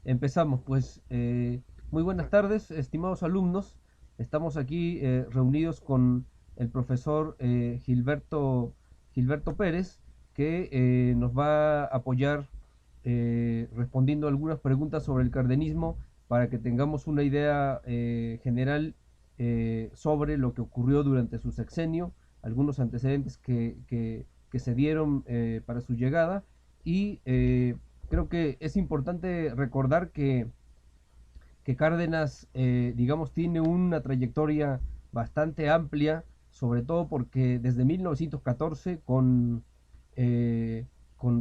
Empezamos, pues. Muy buenas tardes, estimados alumnos. Estamos aquí reunidos con el profesor Gilberto Pérez, que nos va a apoyar respondiendo algunas preguntas sobre el cardenismo para que tengamos una idea general sobre lo que ocurrió durante su sexenio, algunos antecedentes que se dieron para su llegada y creo que es importante recordar que Cárdenas, digamos, tiene una trayectoria bastante amplia, sobre todo porque desde 1914 con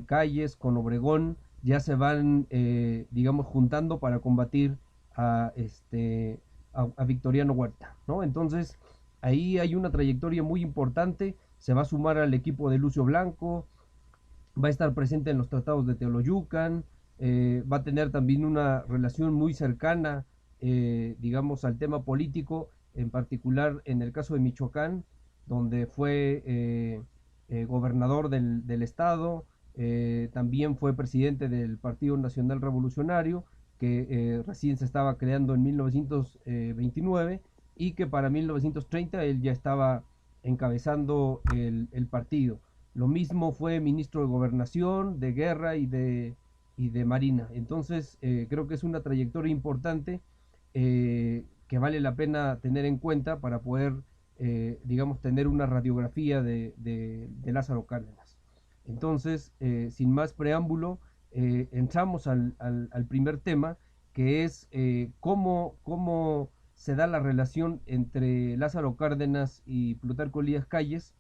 Calles, con Obregón, ya se van, digamos, juntando para combatir a, a Victoriano Huerta, ¿no? Entonces, ahí hay una trayectoria muy importante, se va a sumar al equipo de Lucio Blanco, va a estar presente en los tratados de Teoloyucan, va a tener también una relación muy cercana, digamos, al tema político, en particular en el caso de Michoacán, donde fue gobernador del estado, también fue presidente del Partido Nacional Revolucionario, que recién se estaba creando en 1929 y que para 1930 él ya estaba encabezando el partido. Lo mismo fue ministro de Gobernación, de Guerra y de Marina. Entonces, creo que es una trayectoria importante que vale la pena tener en cuenta para poder, digamos, tener una radiografía de Lázaro Cárdenas. Entonces, sin más preámbulo, entramos al primer tema, que es cómo se da la relación entre Lázaro Cárdenas y Plutarco Elías Calles,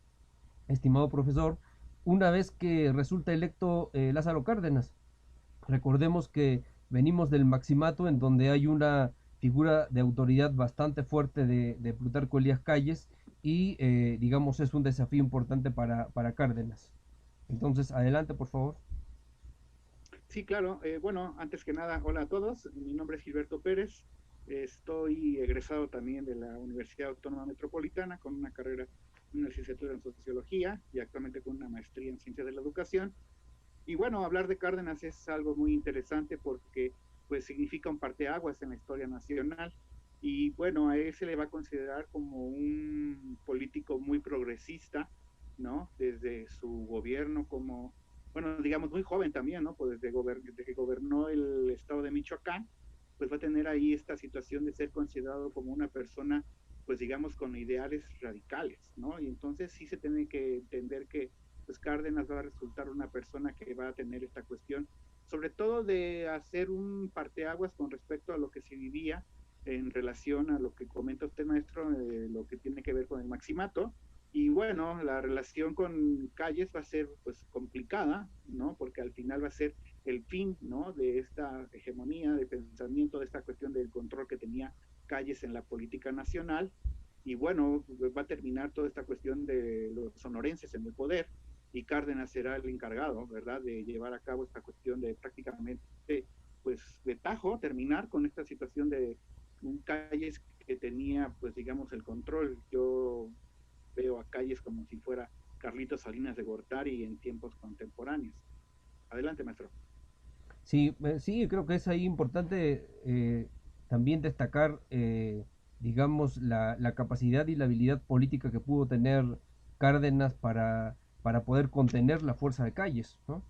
estimado profesor, una vez que resulta electo Lázaro Cárdenas. Recordemos que venimos del maximato en donde hay una figura de autoridad bastante fuerte de Plutarco Elías Calles y digamos es un desafío importante para Cárdenas. Entonces, adelante por favor. Sí, claro. Bueno, antes que nada, hola a todos. Mi nombre es Gilberto Pérez. Estoy egresado también de la Universidad Autónoma Metropolitana con una carrera, una licenciatura en Sociología y actualmente con una maestría en Ciencias de la Educación. Y bueno, hablar de Cárdenas es algo muy interesante porque pues significa un parteaguas en la historia nacional. Y bueno, a él se le va a considerar como un político muy progresista, ¿no? Desde su gobierno como, bueno, digamos muy joven también, ¿no? Pues desde que gobernó el estado de Michoacán, pues va a tener ahí esta situación de ser considerado como una persona, pues digamos, con ideales radicales, ¿no? Y entonces sí se tiene que entender que pues Cárdenas va a resultar una persona que va a tener esta cuestión, sobre todo de hacer un parteaguas con respecto a lo que se vivía en relación a lo que comenta usted, maestro, lo que tiene que ver con el maximato. Y bueno, la relación con Calles va a ser pues complicada, ¿no? Porque al final va a ser el fin, ¿no? De esta hegemonía de pensamiento, de esta cuestión del control que tenía Calles en la política nacional. Y bueno, va a terminar toda esta cuestión de los sonorenses en el poder y Cárdenas será el encargado, ¿verdad?, de llevar a cabo esta cuestión de prácticamente, pues, de tajo, terminar con esta situación de un Calles que tenía, pues, digamos, el control. Yo veo a Calles como si fuera Carlitos Salinas de Gortari en tiempos contemporáneos. Adelante, maestro. Sí, sí, creo que es ahí importante también destacar, digamos, la capacidad y la habilidad política que pudo tener Cárdenas para poder contener la fuerza de Calles, ¿no?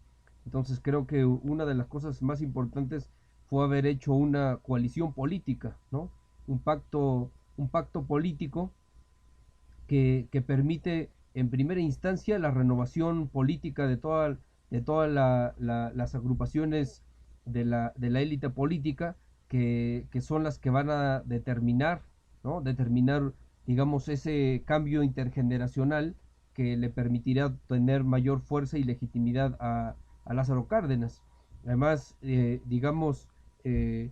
Entonces creo que una de las cosas más importantes fue haber hecho una coalición política, ¿no? Un pacto político que permite en primera instancia la renovación política de todas las agrupaciones de la élite política que son las que van a determinar, ¿no? Determinar, digamos, ese cambio intergeneracional que le permitirá tener mayor fuerza y legitimidad a Lázaro Cárdenas. Además, digamos, eh,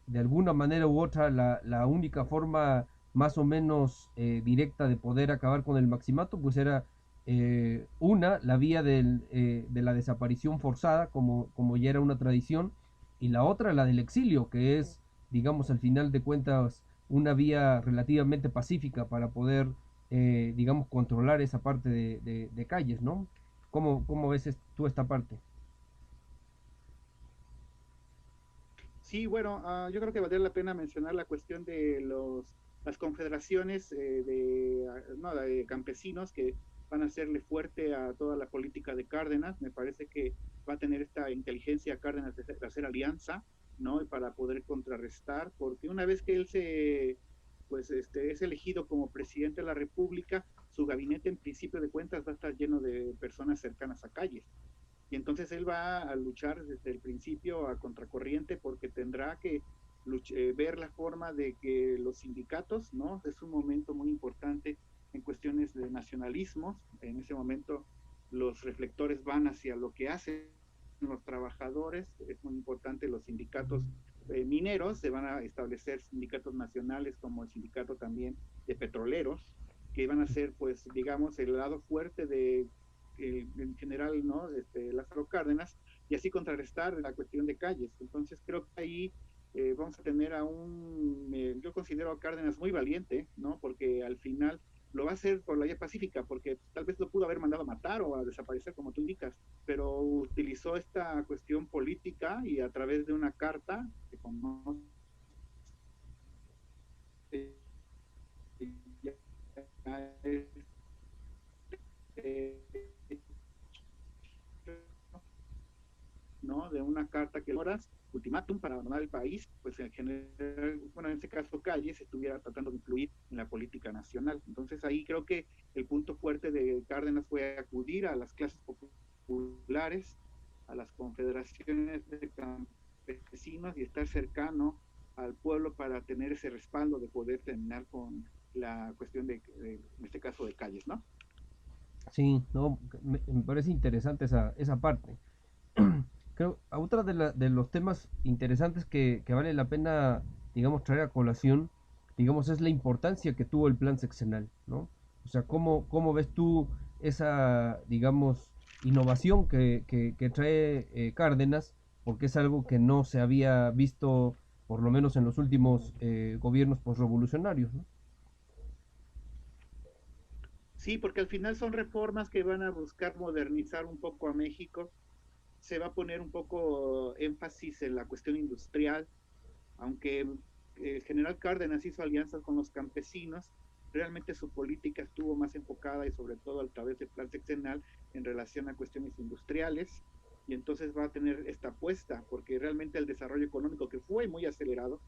de alguna manera u otra la única forma más o menos directa de poder acabar con el maximato, pues era la vía de la desaparición forzada, como ya era una tradición, y la otra, la del exilio, que es, digamos, al final de cuentas, una vía relativamente pacífica para poder, digamos, controlar esa parte de calles, ¿no? ¿Cómo ves tú esta parte? Sí, bueno, yo creo que valdría la pena mencionar la cuestión de las confederaciones no, de campesinos que van a hacerle fuerte a toda la política de Cárdenas. Me parece que va a tener esta inteligencia Cárdenas de hacer alianza, ¿no? Y para poder contrarrestar, porque una vez que él pues, es elegido como presidente de la República, su gabinete en principio de cuentas va a estar lleno de personas cercanas a Calles, y entonces él va a luchar desde el principio a contracorriente porque tendrá que ver la forma de que los sindicatos, ¿no? Es un momento muy importante en cuestiones de nacionalismos. En ese momento los reflectores van hacia lo que hacen los trabajadores. Es muy importante los sindicatos mineros. Se van a establecer sindicatos nacionales como el sindicato también de petroleros, que van a ser, pues, digamos, el lado fuerte de en general, ¿no? Lázaro Cárdenas, y así contrarrestar la cuestión de Calles. Entonces creo que ahí vamos a tener yo considero a Cárdenas muy valiente, ¿no? Porque al final lo va a hacer por la vía pacífica, porque tal vez lo pudo haber mandado a matar o a desaparecer, como tú indicas, pero utilizó esta cuestión política y a través de una carta que conoce ya ¿no? De una carta que horas, ultimátum para abandonar el país, pues en general, bueno, en este caso Calles estuviera tratando de influir en la política nacional. Entonces ahí creo que el punto fuerte de Cárdenas fue acudir a las clases populares, a las confederaciones de campesinos y estar cercano al pueblo para tener ese respaldo de poder terminar con la cuestión en este caso, de Calles, ¿no? Sí, no, me parece interesante esa parte. Creo, a otra de los temas interesantes que vale la pena, digamos, traer a colación, digamos, es la importancia que tuvo el plan sexenal, ¿no? O sea, ¿cómo ves tú esa, digamos, innovación que trae Cárdenas? Porque es algo que no se había visto, por lo menos en los últimos gobiernos posrevolucionarios, ¿no? Sí, porque al final son reformas que van a buscar modernizar un poco a México. Se va a poner un poco énfasis en la cuestión industrial, aunque el general Cárdenas hizo alianzas con los campesinos, realmente su política estuvo más enfocada y sobre todo a través del plan sexenal en relación a cuestiones industriales, y entonces va a tener esta apuesta, porque realmente el desarrollo económico que fue muy acelerado,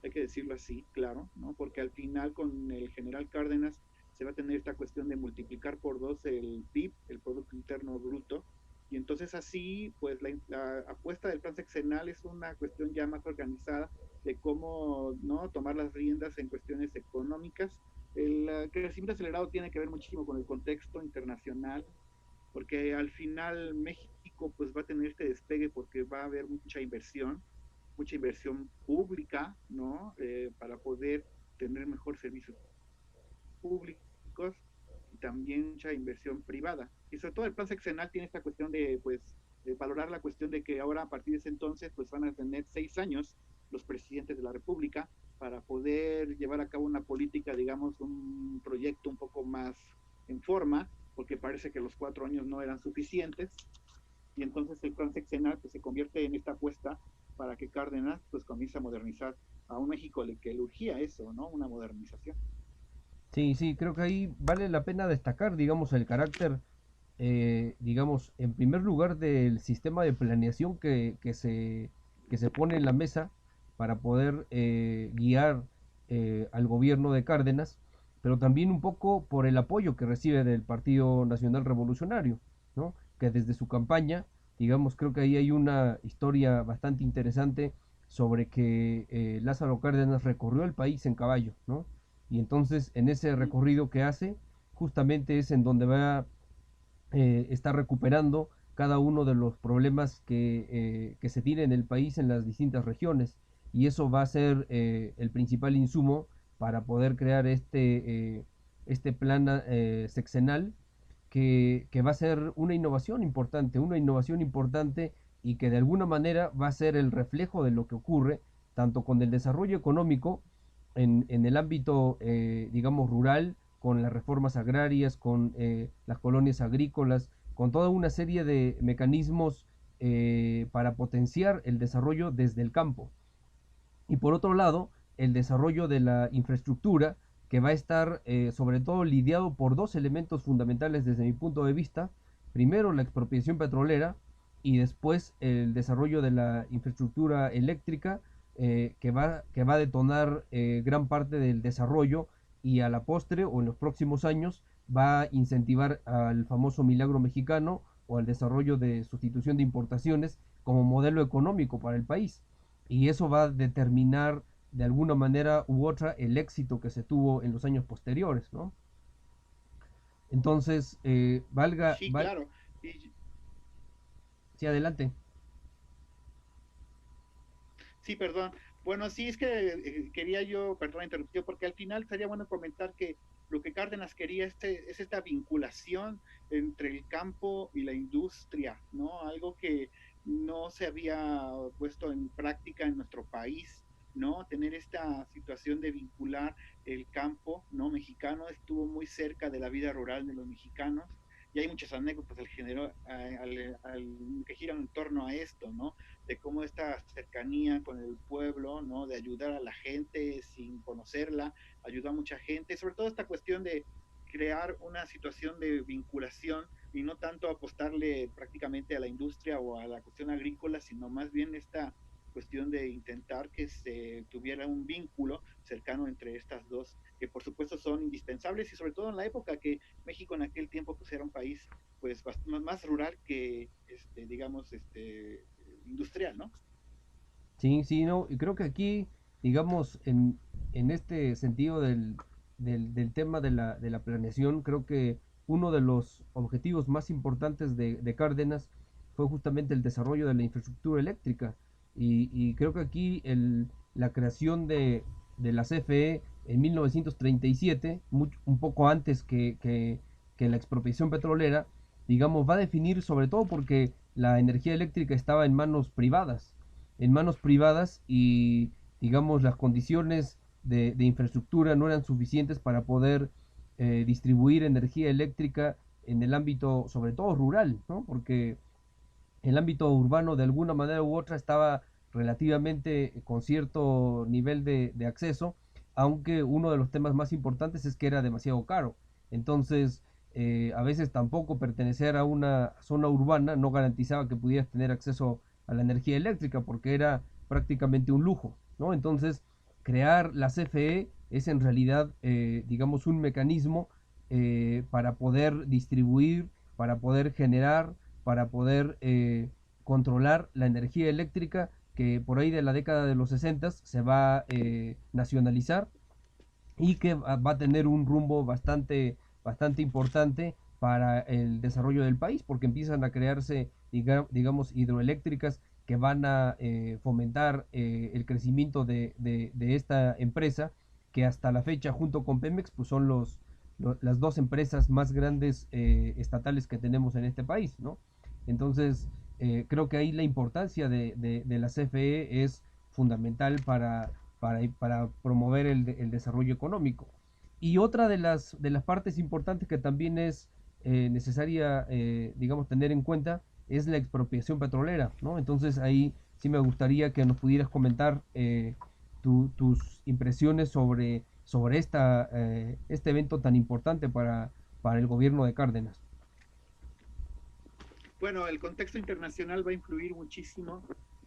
hay que decirlo así, claro, ¿no? Porque al final con el general Cárdenas se va a tener esta cuestión de multiplicar por dos el PIB, el Producto Interno Bruto, y entonces así, pues la apuesta del plan sexenal es una cuestión ya más organizada de cómo, ¿no?, tomar las riendas en cuestiones económicas. El crecimiento acelerado tiene que ver muchísimo con el contexto internacional, porque al final México pues va a tener este despegue porque va a haber mucha inversión pública, ¿no? Para poder tener mejor servicios públicos y también mucha inversión privada. Y sobre todo el plan sexenal tiene esta cuestión de, pues, de valorar la cuestión de que ahora a partir de ese entonces, pues van a tener 6 años los presidentes de la República para poder llevar a cabo una política, digamos, un proyecto un poco más en forma, porque parece que los 4 años no eran suficientes, y entonces el plan sexenal pues, se convierte en esta apuesta para que Cárdenas pues comience a modernizar a un México que le urgía eso, ¿no? Una modernización. Sí, sí, creo que ahí vale la pena destacar, digamos, el carácter, digamos, en primer lugar del sistema de planeación que se pone en la mesa para poder guiar al gobierno de Cárdenas, pero también un poco por el apoyo que recibe del Partido Nacional Revolucionario, ¿no? Que desde su campaña, digamos, creo que ahí hay una historia bastante interesante sobre que Lázaro Cárdenas recorrió el país en caballo, ¿no? Y entonces en ese recorrido que hace, justamente es en donde va está recuperando cada uno de los problemas que se tiene en el país en las distintas regiones. Y eso va a ser el principal insumo para poder crear este plan sexenal que va a ser una innovación importante y que de alguna manera va a ser el reflejo de lo que ocurre tanto con el desarrollo económico en el ámbito, digamos, rural, con las reformas agrarias, con las colonias agrícolas, con toda una serie de mecanismos para potenciar el desarrollo desde el campo. Y por otro lado, el desarrollo de la infraestructura, que va a estar sobre todo lidiado por dos elementos fundamentales desde mi punto de vista. Primero, la expropiación petrolera y después el desarrollo de la infraestructura eléctrica que va a detonar gran parte del desarrollo y a la postre o en los próximos años va a incentivar al famoso milagro mexicano o al desarrollo de sustitución de importaciones como modelo económico para el país. Y eso va a determinar de alguna manera u otra el éxito que se tuvo en los años posteriores, ¿no? Entonces, Sí, claro. Y sí, adelante. sí, perdón. Bueno, sí, es que quería yo, perdón la interrupción, porque al final sería bueno comentar que lo que Cárdenas quería es esta vinculación entre el campo y la industria, ¿no? Algo que no se había puesto en práctica en nuestro país, ¿no? Tener esta situación de vincular el campo, ¿no? Mexicano estuvo muy cerca de la vida rural de los mexicanos y hay muchas anécdotas que giran en torno a esto, ¿no? De cómo esta cercanía con el pueblo, ¿no? De ayudar a la gente sin conocerla, ayudó a mucha gente, sobre todo esta cuestión de crear una situación de vinculación y no tanto apostarle prácticamente a la industria o a la cuestión agrícola, sino más bien esta cuestión de intentar que se tuviera un vínculo cercano entre estas dos, que por supuesto son indispensables y sobre todo en la época que México en aquel tiempo pues era un país pues más rural que digamos industrial, ¿no? Sí, sí, no, y creo que aquí, digamos, en este sentido del tema de la planeación, creo que uno de los objetivos más importantes de Cárdenas fue justamente el desarrollo de la infraestructura eléctrica. Y creo que aquí la creación de la CFE en 1937, un poco antes que la expropiación petrolera, digamos, va a definir sobre todo porque la energía eléctrica estaba en manos privadas y digamos las condiciones de infraestructura no eran suficientes para poder distribuir energía eléctrica en el ámbito sobre todo rural, ¿no? Porque el ámbito urbano de alguna manera u otra estaba relativamente con cierto nivel de acceso, aunque uno de los temas más importantes es que era demasiado caro. Entonces, a veces tampoco pertenecer a una zona urbana no garantizaba que pudieras tener acceso a la energía eléctrica porque era prácticamente un lujo, ¿no? Entonces, crear la CFE es en realidad, digamos, un mecanismo para poder distribuir, para poder generar, para poder controlar la energía eléctrica que por ahí de la década de los 60 se va a nacionalizar y que va a tener un rumbo bastante importante para el desarrollo del país, porque empiezan a crearse, digamos, hidroeléctricas que van a fomentar el crecimiento de esta empresa, que hasta la fecha, junto con Pemex, pues son las dos empresas más grandes estatales que tenemos en este país, ¿no? Entonces, creo que ahí la importancia de la CFE es fundamental para promover el desarrollo económico. Y otra de las partes importantes que también es necesaria, digamos, tener en cuenta es la expropiación petrolera, ¿no? Entonces ahí sí me gustaría que nos pudieras comentar tus impresiones sobre este evento tan importante para el gobierno de Cárdenas. Bueno, el contexto internacional va a influir muchísimo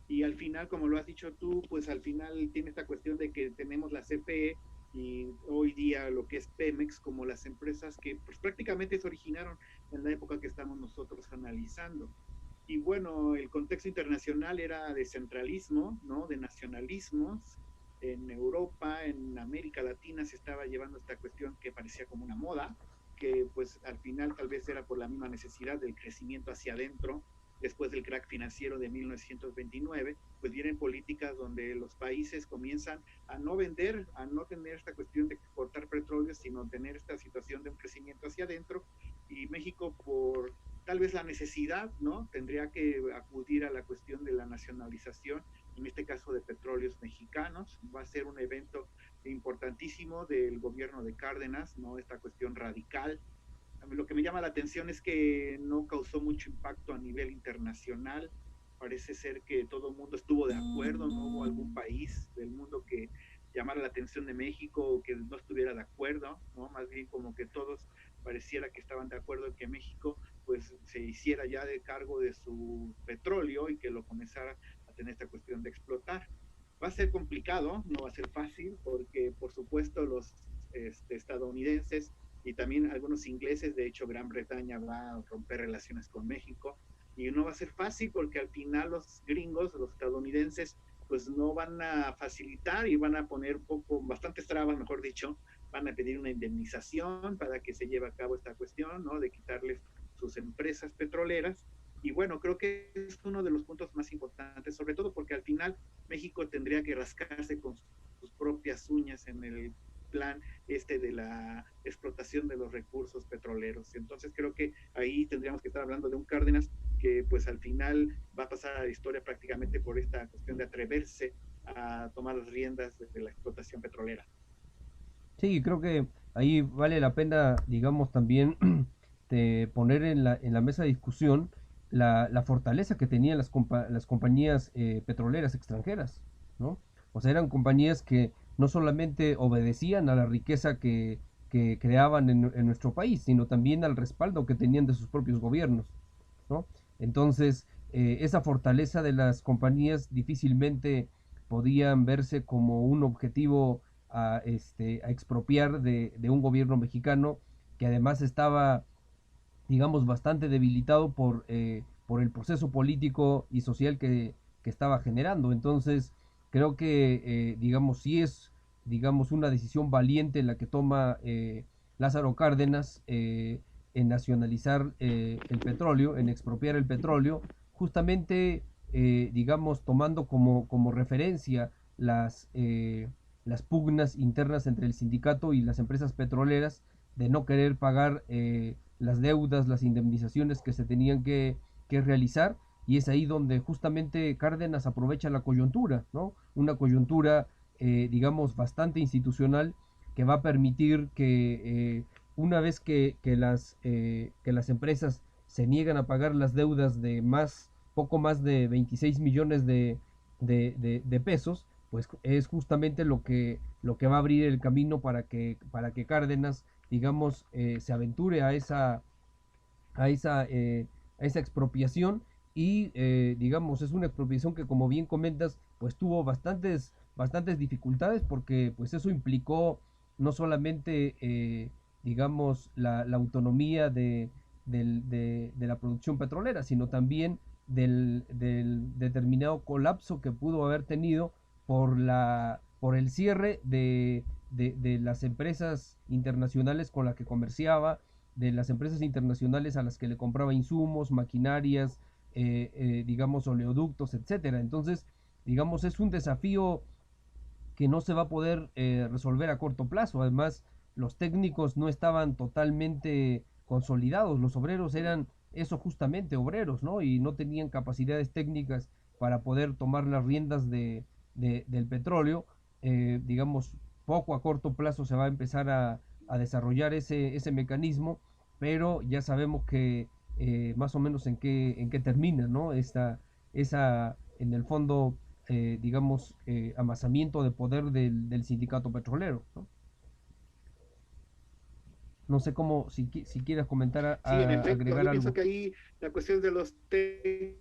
y al final, como lo has dicho tú, pues al final tiene esta cuestión de que tenemos la CFE y hoy día lo que es Pemex como las empresas que pues, prácticamente se originaron en la época que estamos nosotros analizando. Y bueno, el contexto internacional era de centralismo, ¿no? De nacionalismos. En Europa, en América Latina se estaba llevando esta cuestión que parecía como una moda, que pues al final tal vez era por la misma necesidad del crecimiento hacia adentro, después del crack financiero de 1929, pues vienen políticas donde los países comienzan a no vender, a no tener esta cuestión de exportar petróleo, sino tener esta situación de un crecimiento hacia adentro. Y México, por tal vez la necesidad, ¿no? Tendría que acudir a la cuestión de la nacionalización, en este caso de petróleos mexicanos. Va a ser un evento importantísimo del gobierno de Cárdenas, ¿no? Esta cuestión radical. A mí lo que me llama la atención es que no causó mucho impacto a nivel internacional. Parece ser que todo el mundo estuvo de acuerdo, no hubo algún país país del mundo que llamara la atención de México o que no estuviera de acuerdo, ¿no? Más bien como que todos pareciera que estaban de acuerdo en que México pues se hiciera ya de cargo de su petróleo y que lo comenzara a tener esta cuestión de explotar. Va a ser complicado, no va a ser fácil, porque por supuesto los estadounidenses y también algunos ingleses, de hecho Gran Bretaña va a romper relaciones con México, y no va a ser fácil porque al final los gringos, los estadounidenses, pues no van a facilitar y van a poner bastantes trabas, mejor dicho, van a pedir una indemnización para que se lleve a cabo esta cuestión, ¿no? De quitarles sus empresas petroleras. Y bueno, creo que es uno de los puntos más importantes, sobre todo porque al final México tendría que rascarse con sus propias uñas en el plan de la explotación de los recursos petroleros. Entonces creo que ahí tendríamos que estar hablando de un Cárdenas que pues al final va a pasar a la historia prácticamente por esta cuestión de atreverse a tomar las riendas de la explotación petrolera. Sí, creo que ahí vale la pena, digamos, también de poner en la mesa de discusión la fortaleza que tenían las compañías petroleras extranjeras, ¿no? O sea, eran compañías que no solamente obedecían a la riqueza que creaban en nuestro país, sino también al respaldo que tenían de sus propios gobiernos, ¿no? Entonces, esa fortaleza de las compañías difícilmente podían verse como un objetivo a expropiar de un gobierno mexicano que además estaba, digamos, bastante debilitado por el proceso político y social que estaba generando. Entonces, creo que, digamos, sí es, digamos, una decisión valiente la que toma Lázaro Cárdenas en nacionalizar el petróleo, en expropiar el petróleo, justamente, digamos, tomando como referencia las pugnas internas entre el sindicato y las empresas petroleras de no querer pagar las deudas, las indemnizaciones que se tenían que realizar, y es ahí donde justamente Cárdenas aprovecha la coyuntura, ¿no? Una coyuntura, digamos, bastante institucional que va a permitir que una vez que las empresas se niegan a pagar las deudas de poco más de 26 millones de pesos, pues es justamente lo que va a abrir el camino para que Cárdenas, digamos, se aventure a esa, eh, a esa expropiación y, digamos, es una expropiación que, como bien comentas, pues tuvo bastantes dificultades porque pues eso implicó no solamente, digamos, la autonomía de la producción petrolera, sino también del determinado colapso que pudo haber tenido por el cierre de las empresas internacionales con las que comerciaba, de las empresas internacionales a las que le compraba insumos, maquinarias, digamos, oleoductos, etcétera. Entonces, digamos, es un desafío que no se va a poder resolver a corto plazo. Además, los técnicos no estaban totalmente consolidados, los obreros eran eso justamente, obreros, ¿no? Y no tenían capacidades técnicas para poder tomar las riendas del petróleo. Digamos, poco a corto plazo se va a empezar a desarrollar ese mecanismo, pero ya sabemos que más o menos en qué termina, ¿no? En el fondo, digamos, amasamiento de poder del sindicato petrolero, ¿no? No sé cómo, si quieres comentar, Sí, en efecto, agregar yo pienso algo. que ahí la cuestión de los técnicos,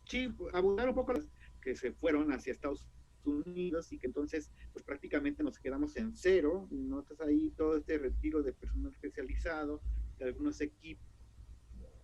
sí, abundar un poco que se fueron hacia Estados Unidos y que entonces pues prácticamente nos quedamos en cero, notas ahí todo este retiro de personal especializado, de algunos equipos,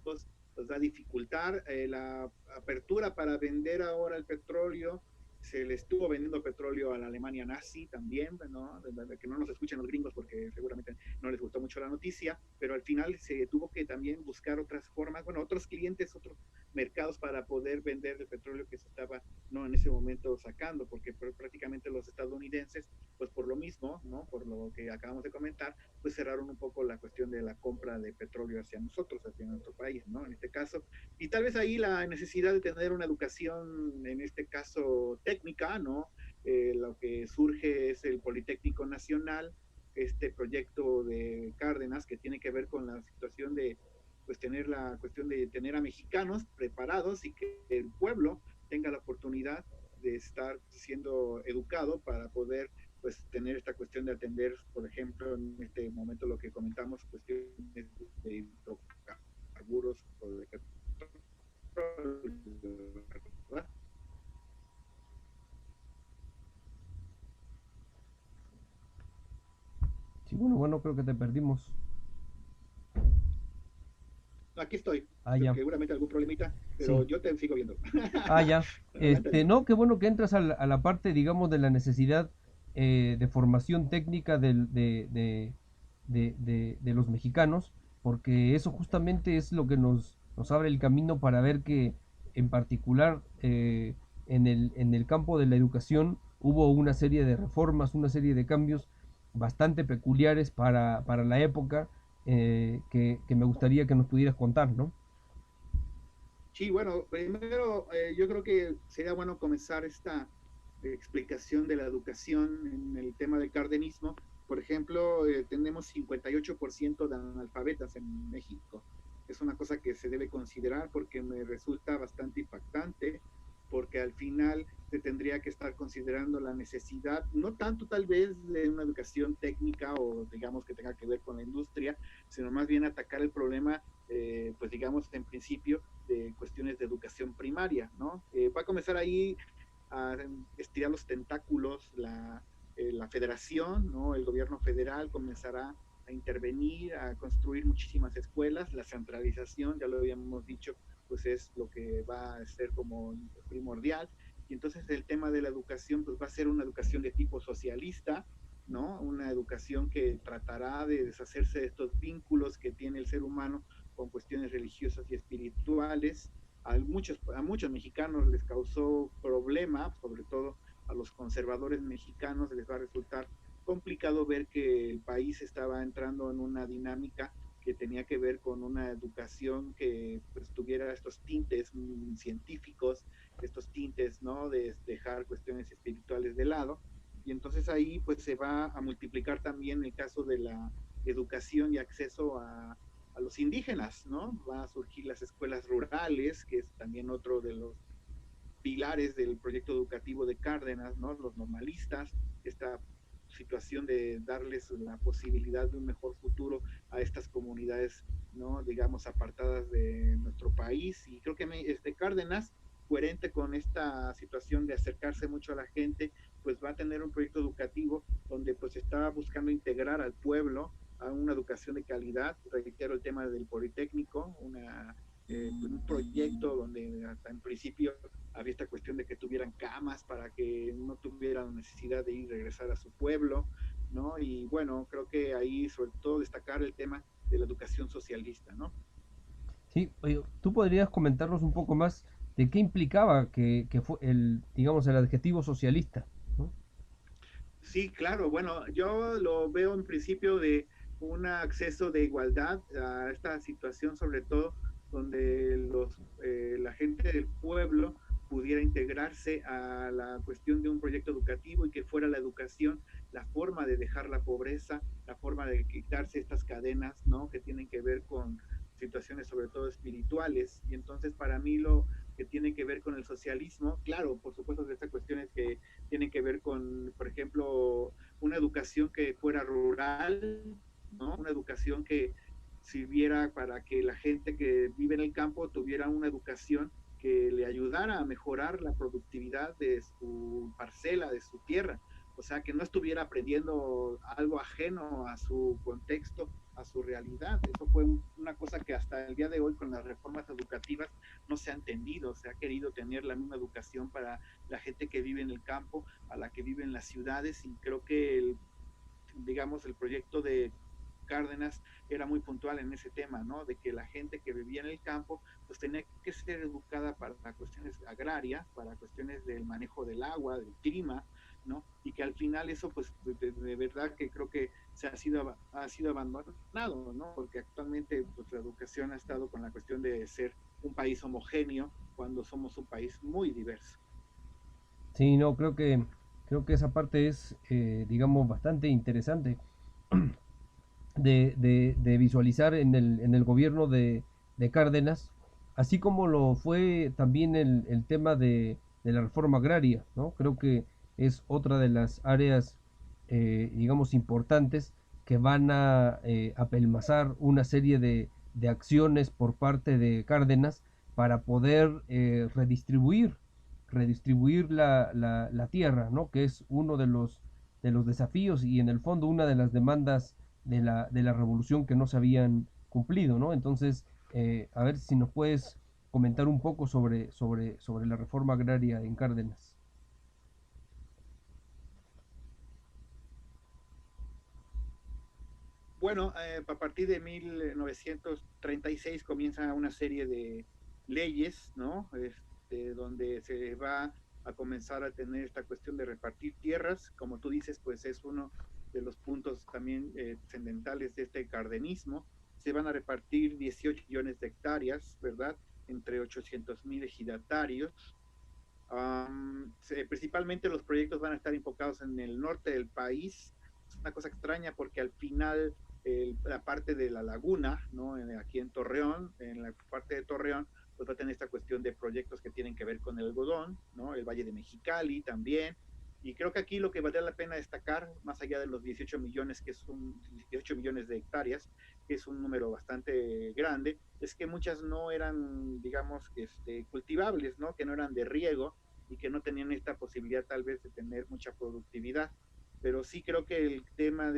pues va a dificultar la apertura para vender ahora el petróleo. Se le estuvo vendiendo petróleo a la Alemania nazi también, ¿no? De que no nos escuchen los gringos porque seguramente no les gustó mucho la noticia, pero al final se tuvo que también buscar otras formas, bueno, otros clientes, otros mercados para poder vender el petróleo que se estaba, no en ese momento sacando, porque prácticamente los estadounidenses, pues por lo mismo, ¿no? Por lo que acabamos de comentar, pues cerraron un poco la cuestión de la compra de petróleo hacia nosotros, hacia nuestro país, ¿no? En este caso, y tal vez ahí la necesidad de tener una educación, en este caso técnica, ¿no? Lo que surge es el Politécnico Nacional, este proyecto de Cárdenas que tiene que ver con la situación pues tener la cuestión de tener a mexicanos preparados y que el pueblo tenga la oportunidad de estar siendo educado para poder pues tener esta cuestión de atender, por ejemplo, en este momento lo que comentamos, cuestiones de hidrocarburos o de petróleo, ¿verdad? Sí, bueno, creo que te perdimos. Aquí estoy, Ah, ya. seguramente algún problemita, pero Sí. yo te sigo viendo. Ah, ya. Adelante, adelante. No, qué bueno que entras a la parte, digamos, de la necesidad de formación técnica de los mexicanos, porque eso justamente es lo que nos abre el camino para ver que, en particular, en el campo de la educación hubo una serie de reformas, una serie de cambios bastante peculiares para la época que me gustaría que nos pudieras contar, ¿no? Sí, bueno, primero yo creo que sería bueno comenzar esta explicación de la educación en el tema del cardenismo. Por ejemplo, tenemos 58% de analfabetas en México. Es una cosa que se debe considerar porque me resulta bastante impactante, porque al final se tendría que estar considerando la necesidad, no tanto tal vez de una educación técnica o digamos que tenga que ver con la industria, sino más bien atacar el problema, pues digamos en principio, de cuestiones de educación primaria, ¿no? Va a comenzar ahí a estirar los tentáculos la federación, ¿no? El gobierno federal comenzará a intervenir, a construir muchísimas escuelas, la centralización, ya lo habíamos dicho, pues es lo que va a ser como primordial. Y entonces el tema de la educación, pues va a ser una educación de tipo socialista, ¿no? Una educación que tratará de deshacerse de estos vínculos que tiene el ser humano con cuestiones religiosas y espirituales. A muchos mexicanos les causó problema, sobre todo a los conservadores mexicanos les va a resultar complicado ver que el país estaba entrando en una dinámica que tenía que ver con una educación que pues, tuviera estos tintes científicos, estos tintes, ¿no? De dejar cuestiones espirituales de lado. Y entonces ahí pues se va a multiplicar también el caso de la educación y acceso a los indígenas, ¿no? Van a surgir las escuelas rurales, que es también otro de los pilares del proyecto educativo de Cárdenas, ¿no? Los normalistas, esta situación de darles la posibilidad de un mejor futuro a estas comunidades, ¿no? Digamos, apartadas de nuestro país. Y creo que Cárdenas, coherente con esta situación de acercarse mucho a la gente, pues va a tener un proyecto educativo donde pues está buscando integrar al pueblo a una educación de calidad. Reitero el tema del Politécnico, un proyecto donde hasta en principio había esta cuestión de que tuvieran camas para que no tuvieran necesidad de ir y regresar a su pueblo, ¿no? Y bueno, creo que ahí sobre todo destacar el tema de la educación socialista, ¿no? Sí, oye, ¿tú podrías comentarnos un poco más de qué implicaba que fue digamos, el adjetivo socialista, ¿no? Sí, claro, bueno, yo lo veo en principio de un acceso de igualdad a esta situación, sobre todo donde la gente del pueblo pudiera integrarse a la cuestión de un proyecto educativo y que fuera la educación la forma de dejar la pobreza, la forma de quitarse estas cadenas, ¿no? Que tienen que ver con situaciones sobre todo espirituales. Y entonces para mí lo que tiene que ver con el socialismo, claro, por supuesto de estas cuestiones que tienen que ver con, por ejemplo, una educación que fuera rural, ¿no? Una educación que sirviera para que la gente que vive en el campo tuviera una educación que le ayudara a mejorar la productividad de su parcela, de su tierra. O sea, que no estuviera aprendiendo algo ajeno a su contexto, a su realidad. Eso fue una cosa que hasta el día de hoy con las reformas educativas no se ha entendido. Se ha querido tener la misma educación para la gente que vive en el campo, a la que vive en las ciudades, y creo que digamos, el proyecto de Cárdenas era muy puntual en ese tema, ¿no? De que la gente que vivía en el campo, pues tenía que ser educada para cuestiones agrarias, para cuestiones del manejo del agua, del clima, ¿no? Y que al final eso, pues, de verdad que creo que ha sido abandonado, ¿no? Porque actualmente, pues, la educación ha estado con la cuestión de ser un país homogéneo cuando somos un país muy diverso. Sí, no, creo que esa parte es, digamos, bastante interesante de visualizar en el gobierno de Cárdenas, así como lo fue también el tema de la reforma agraria, ¿no? Creo que es otra de las áreas, digamos, importantes que van a apelmazar una serie de acciones por parte de Cárdenas para poder redistribuir la tierra, ¿no? Que es uno de los desafíos y en el fondo una de las demandas de la revolución que no se habían cumplido, ¿no? Entonces, a ver si nos puedes comentar un poco sobre la reforma agraria en Cárdenas. Bueno, a partir de 1936 comienza una serie de leyes, ¿no? Donde se va a comenzar a tener esta cuestión de repartir tierras. Como tú dices, pues es uno de los puntos también trascendentales de este cardenismo. Se van a repartir 18 millones de hectáreas, ¿verdad? Entre 800,000 ejidatarios. Principalmente los proyectos van a estar enfocados en el norte del país. Es una cosa extraña porque al final la parte de la laguna, ¿no? Aquí en Torreón, en la parte de Torreón, pues va a tener esta cuestión de proyectos que tienen que ver con el algodón, ¿no? El Valle de Mexicali también. Y creo que aquí lo que vale la pena destacar, más allá de los 18 millones, que es 18 millones de hectáreas, que es un número bastante grande, es que muchas no eran, digamos, cultivables, ¿no? Que no eran de riego y que no tenían esta posibilidad tal vez de tener mucha productividad. Pero sí creo que el tema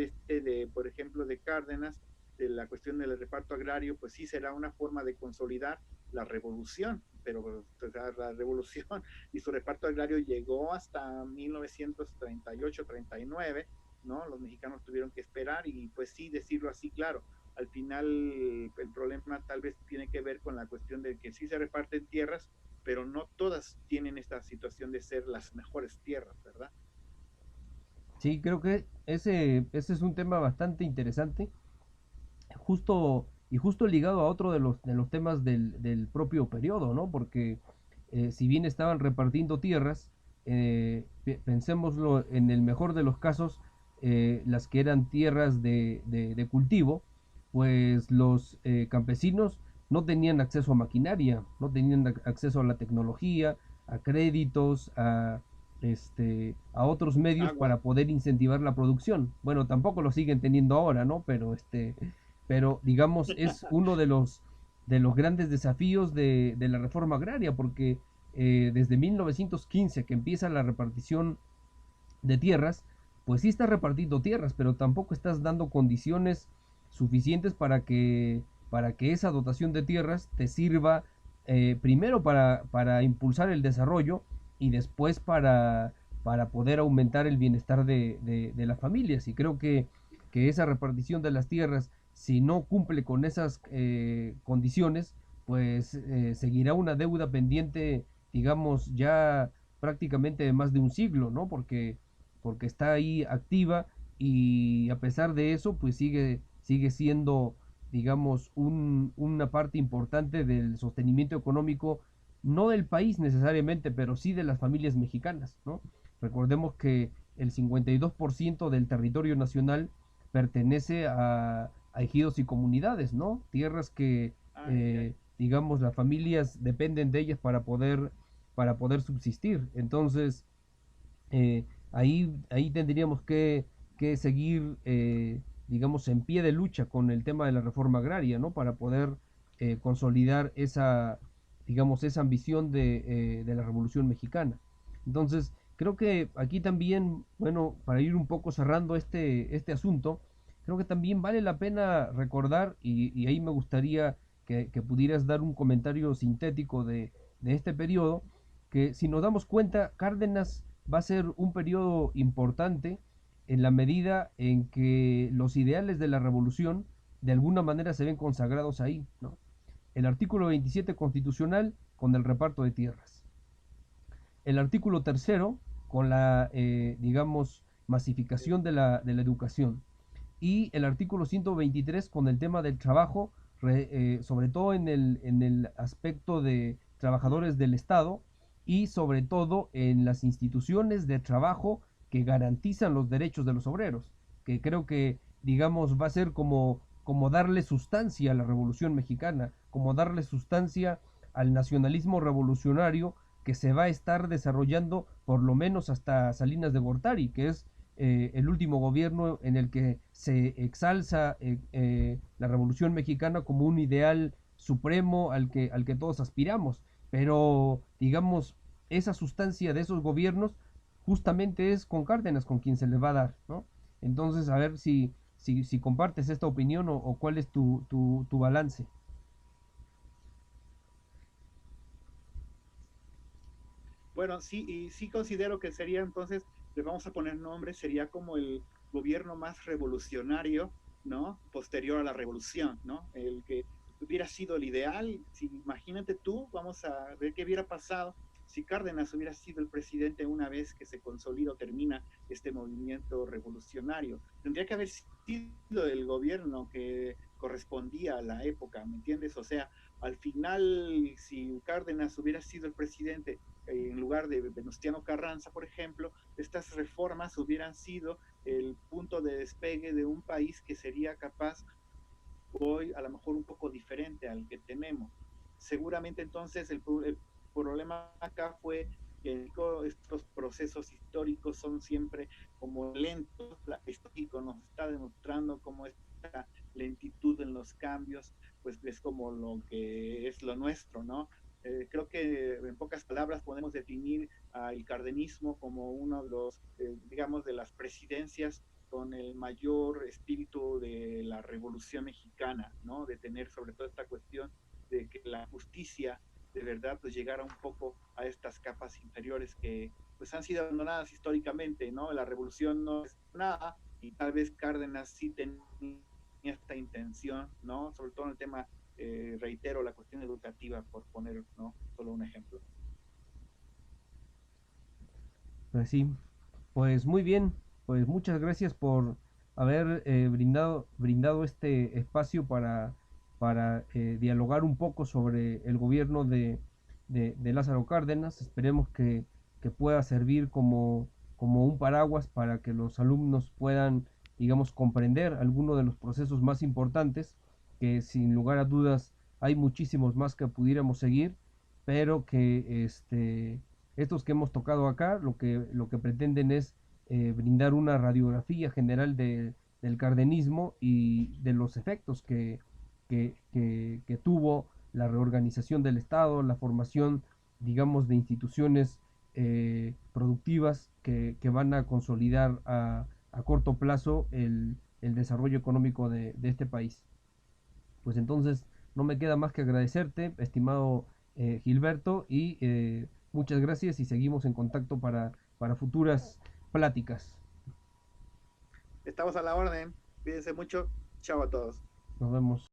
por ejemplo, de Cárdenas, de la cuestión del reparto agrario, pues sí será una forma de consolidar la revolución, pero pues, la revolución y su reparto agrario llegó hasta 1938-39, ¿no? Los mexicanos tuvieron que esperar y pues sí, decirlo así, claro, al final el problema tal vez tiene que ver con la cuestión de que sí se reparten tierras, pero no todas tienen esta situación de ser las mejores tierras, ¿verdad? Sí, creo que ese es un tema bastante interesante, justo ligado a otro de los temas del propio periodo, ¿no? Porque si bien estaban repartiendo tierras, pensémoslo en el mejor de los casos, las que eran tierras de cultivo, pues los campesinos no tenían acceso a maquinaria, no tenían acceso a la tecnología, a créditos, a otros medios Agua. para poder incentivar la producción. Bueno, tampoco lo siguen teniendo ahora, ¿no? Pero digamos es uno de los grandes desafíos de la reforma agraria, porque desde 1915 que empieza la repartición de tierras, pues sí estás repartiendo tierras, pero tampoco estás dando condiciones suficientes para que esa dotación de tierras te sirva primero para impulsar el desarrollo y después para poder aumentar el bienestar de las familias. Y creo que esa repartición de las tierras, si no cumple con esas condiciones, pues seguirá una deuda pendiente, digamos, ya prácticamente de más de un siglo, ¿no? Porque está ahí activa y a pesar de eso, pues sigue siendo, digamos, una parte importante del sostenimiento económico, no del país necesariamente, pero sí de las familias mexicanas, ¿no? Recordemos que el 52% del territorio nacional pertenece a ejidos y comunidades, ¿no? Tierras que, Ay, ay. digamos, las familias dependen de ellas para poder subsistir. Entonces, ahí tendríamos que seguir, digamos, en pie de lucha con el tema de la reforma agraria, ¿no? Para poder consolidar esa, digamos, esa ambición de la Revolución Mexicana. Entonces, creo que aquí también, bueno, para ir un poco cerrando este asunto, creo que también vale la pena recordar, y ahí me gustaría que pudieras dar un comentario sintético de este periodo, que si nos damos cuenta, Cárdenas va a ser un periodo importante en la medida en que los ideales de la revolución de alguna manera se ven consagrados ahí, ¿no? El artículo 27 constitucional con el reparto de tierras. El artículo tercero con la, digamos, masificación de la educación. Y el artículo 123 con el tema del trabajo, sobre todo en el aspecto de trabajadores del Estado y sobre todo en las instituciones de trabajo que garantizan los derechos de los obreros, que creo que, digamos, va a ser como darle sustancia a la Revolución Mexicana, como darle sustancia al nacionalismo revolucionario que se va a estar desarrollando por lo menos hasta Salinas de Gortari, que es el último gobierno en el que se exalza la Revolución Mexicana como un ideal supremo al que todos aspiramos. Pero, digamos, esa sustancia de esos gobiernos justamente es con Cárdenas con quien se le va a dar, ¿no? Entonces, a ver si compartes esta opinión o cuál es tu balance. Bueno, sí, y sí considero que sería entonces, le vamos a poner nombre, sería como el gobierno más revolucionario, ¿no? Posterior a la revolución, ¿no? El que hubiera sido el ideal. Si imagínate tú, vamos a ver qué hubiera pasado si Cárdenas hubiera sido el presidente una vez que se consolida o termina este movimiento revolucionario. Tendría que haber sido el gobierno que correspondía a la época, ¿me entiendes? O sea, al final, si Cárdenas hubiera sido el presidente en lugar de Venustiano Carranza, por ejemplo, estas reformas hubieran sido el punto de despegue de un país que sería capaz hoy a lo mejor un poco diferente al que tenemos. Seguramente entonces el problema acá fue que estos procesos históricos son siempre como lentos, la histórico nos está demostrando cómo esta lentitud en los cambios, pues es como lo que es lo nuestro, ¿no? Creo que en pocas palabras podemos definir al cardenismo como uno de los, digamos, de las presidencias con el mayor espíritu de la Revolución Mexicana, ¿no? De tener sobre todo esta cuestión de que la justicia de verdad pues llegara un poco a estas capas inferiores que pues han sido abandonadas históricamente, ¿no? La revolución no es nada y tal vez Cárdenas sí tenía esta intención, ¿no? Sobre todo en el tema, reitero, la cuestión educativa, por poner, ¿no? Solo un ejemplo. Pues sí, pues muy bien, pues muchas gracias por haber brindado este espacio para dialogar un poco sobre el gobierno de Lázaro Cárdenas. Esperemos que pueda servir como un paraguas para que los alumnos puedan, digamos, comprender algunos de los procesos más importantes, que sin lugar a dudas hay muchísimos más que pudiéramos seguir, pero que estos que hemos tocado acá lo que pretenden es brindar una radiografía general del cardenismo y de los efectos que tuvo la reorganización del Estado, la formación, digamos, de instituciones productivas que van a consolidar a corto plazo el desarrollo económico de este país. Pues entonces no me queda más que agradecerte, estimado Gilberto, y muchas gracias y seguimos en contacto para futuras pláticas. Estamos a la orden, cuídense mucho, chao a todos. Nos vemos.